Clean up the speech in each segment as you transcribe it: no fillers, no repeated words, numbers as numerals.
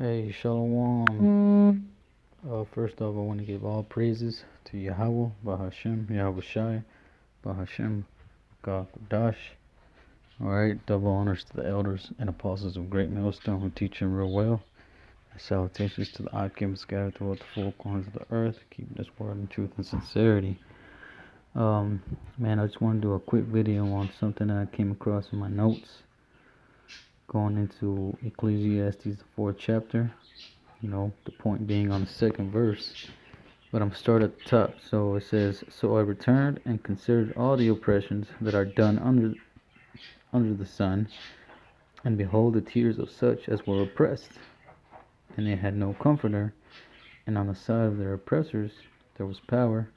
Hey, Shalom. First off, I want to give all praises to Yahawah, Bahashem, YAHAWASHI, Bahashem, God Dash. Alright, double honors to the elders and apostles of Great Millstone who teach him real well. And salutations to the Akim scattered throughout the four corners of the earth, keeping this word in truth and sincerity. Man, I just want to do a quick video on something that I came across in my notes. Going into Ecclesiastes, the 4th chapter. The point being on the 2nd verse. But I'm start at the top. So it says, So I returned and considered all the oppressions that are done under the sun, and behold the tears of such as were oppressed, and they had no comforter, and on the side of their oppressors there was power,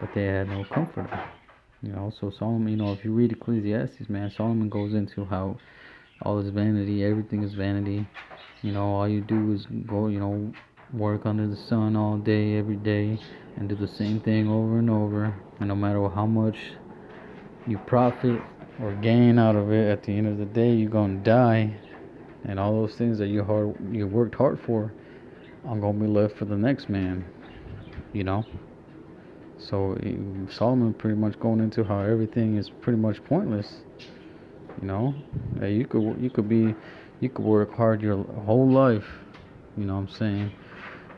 but they had no comforter. So Solomon, if you read Ecclesiastes, man, Solomon goes into how all is vanity, everything is vanity. All you do is go, work under the sun all day, every day, and do the same thing over and over. And no matter how much you profit or gain out of it, at the end of the day, you're gonna die. And all those things that you worked hard for are gonna be left for the next man. So Solomon pretty much going into how everything is pretty much pointless. You could work hard your whole life, what I'm saying,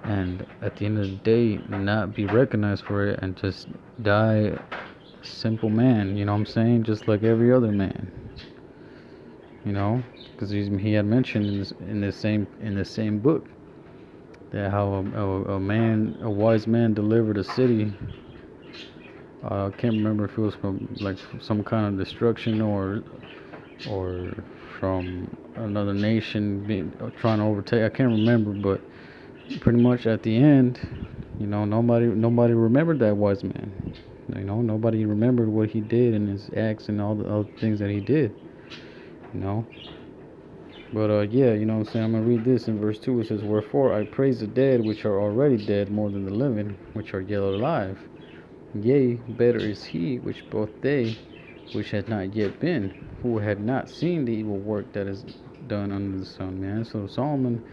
and at the end of the day not be recognized for it and just die a simple man, what I'm saying, just like every other man, because he had mentioned in the same book that how a wise man delivered a city. I can't remember if it was from like some kind of destruction or from another nation trying to overtake. I can't remember, but pretty much at the end, nobody remembered that wise man. Nobody remembered what he did and his acts and all the other things that he did. But yeah, what I'm saying. I'm gonna read this in verse 2. It says, Wherefore I praise the dead which are already dead more than the living which are yet alive. Yea, better is he which both they which had not yet been, who had not seen the evil work that is done under the sun, man. So Solomon,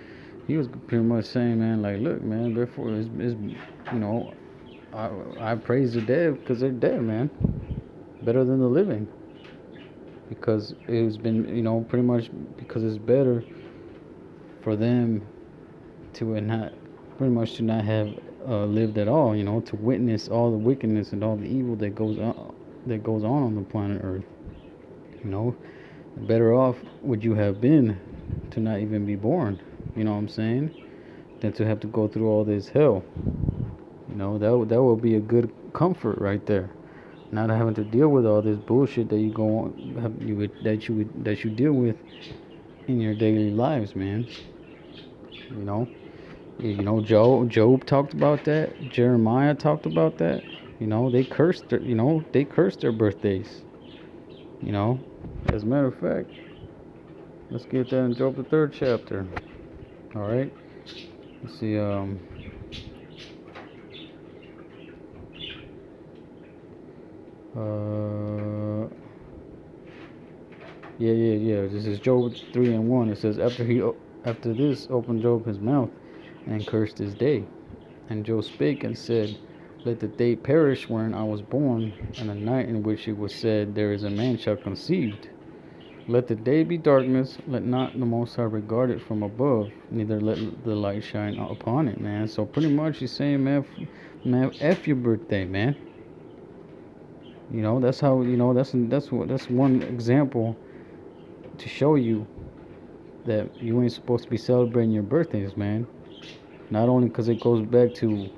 he was pretty much saying, man, like, look, man, therefore I praise the dead because they're dead, man, better than the living, because it's been, pretty much because it's better for them to not have lived at all, to witness all the wickedness and all the evil that goes on the planet Earth. Better off would you have been to not even be born, what I'm saying, than to have to go through all this hell. That would be a good comfort right there. Not having to deal with all this bullshit that you go on, that you deal with in your daily lives, man. Job talked about that. Jeremiah talked about that. They cursed their birthdays. As a matter of fact, let's get that in Job the 3rd chapter. All right. Let's see. Yeah. This is Job 3:1. It says, After this opened Job his mouth and cursed his day. And Job spake and said, Let the day perish wherein I was born, and the night in which it was said, There is a man shall conceived. Let the day be darkness, let not the Most High regard it from above, neither let the light shine upon it, man. So pretty much he's saying, man, F your birthday, man. That's how, that's one example to show you that you ain't supposed to be celebrating your birthdays, man. Not only because it goes back to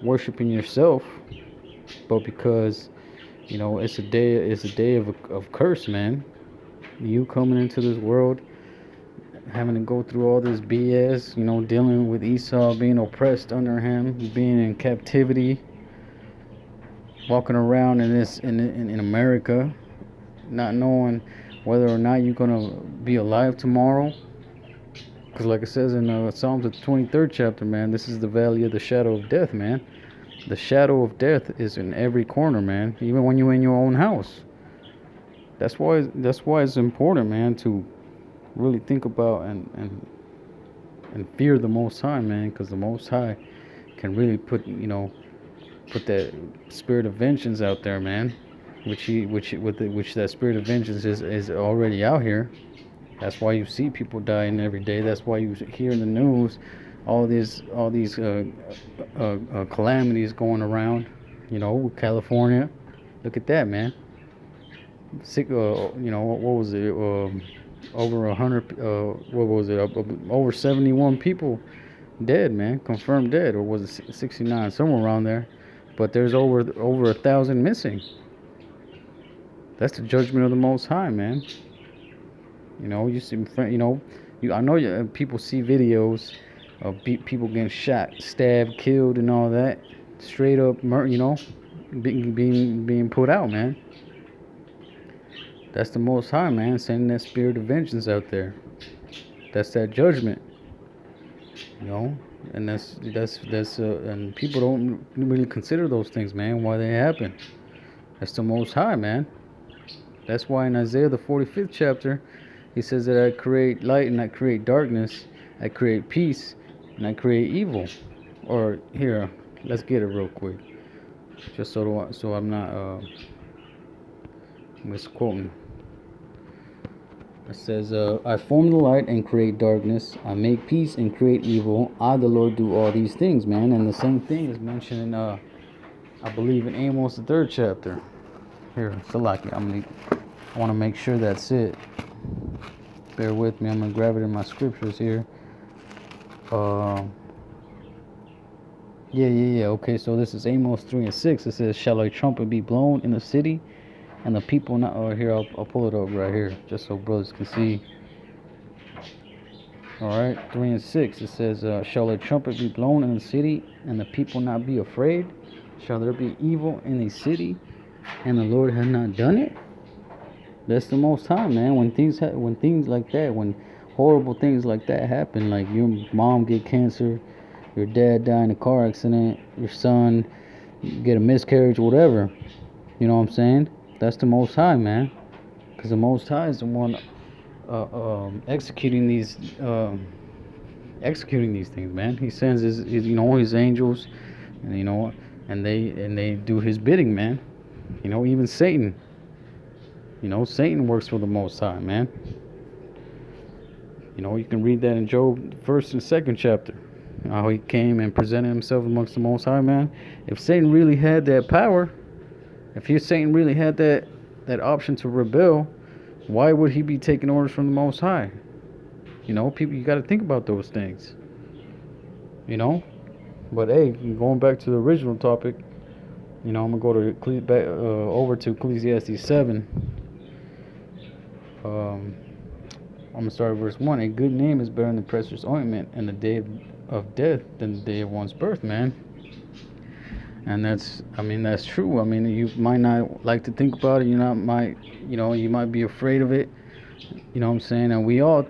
worshiping yourself, but because it's a day of curse, man. You coming into this world, having to go through all this BS, dealing with Esau being oppressed under him, being in captivity, walking around in America, not knowing whether or not you're gonna be alive tomorrow. Because like it says in Psalms, the 23rd chapter, man, this is the valley of the shadow of death, man. The shadow of death is in every corner, man. Even when you're in your own house. That's why it's important, man, to really think about and and fear the Most High, man, because the Most High can really put that spirit of vengeance out there, man. Which that spirit of vengeance is already out here. That's why you see people dying every day. That's why you hear in the news all these calamities going around. California. Look at that, man. Sick. What was it? Over 100. What was it? Over 71 people dead, man. Confirmed dead, or was it 69? Somewhere around there. But there's over 1,000 missing. That's the judgment of the Most High, man. You see, I know people see videos of people getting shot, stabbed, killed, and all that. Straight up, being put out, man. That's the Most High, man, sending that spirit of vengeance out there. That's that judgment, and and people don't really consider those things, man. Why they happen? That's the Most High, man. That's why in Isaiah the 45th chapter, he says that I create light and I create darkness, I create peace and I create evil. Or here, let's get it real quick, just so I'm not misquoting. It says, I form the light and create darkness. I make peace and create evil. I, the Lord, do all these things, man. And the same thing is mentioned in, I believe, in Amos, the 3rd chapter. Here, Salaki, I want to make sure that's it. Bear with me. I'm going to grab it in my scriptures here. Yeah. Okay, so this is Amos 3:6. It says, shall a trumpet be blown in the city? And the people not. Oh, here, I'll pull it up right here, just so brothers can see. Alright, 3:6. It says, shall a trumpet be blown in the city, and the people not be afraid? Shall there be evil in the city, and the Lord has not done it? That's the Most High, man. When things like that, when horrible things like that happen, like your mom get cancer, your dad die in a car accident, your son get a miscarriage, whatever. You know what I'm saying? That's the Most High, man. Because the Most High is the one executing these things, man. He sends his angels, and and they do his bidding, man. Even Satan. Satan works for the Most High, man. You can read that in Job 1st and 2nd chapter. How he came and presented himself amongst the Most High, man. If Satan really had that power, Satan really had that option to rebel, why would he be taking orders from the Most High? People, you got to think about those things. But hey, going back to the original topic, I'm gonna go over to Ecclesiastes 7. I'm gonna start at verse 1. A good name is better than precious ointment, and the day of death than the day of one's birth, man. And that's true. You might not like to think about it. You might be afraid of it. You know what I'm saying? And we all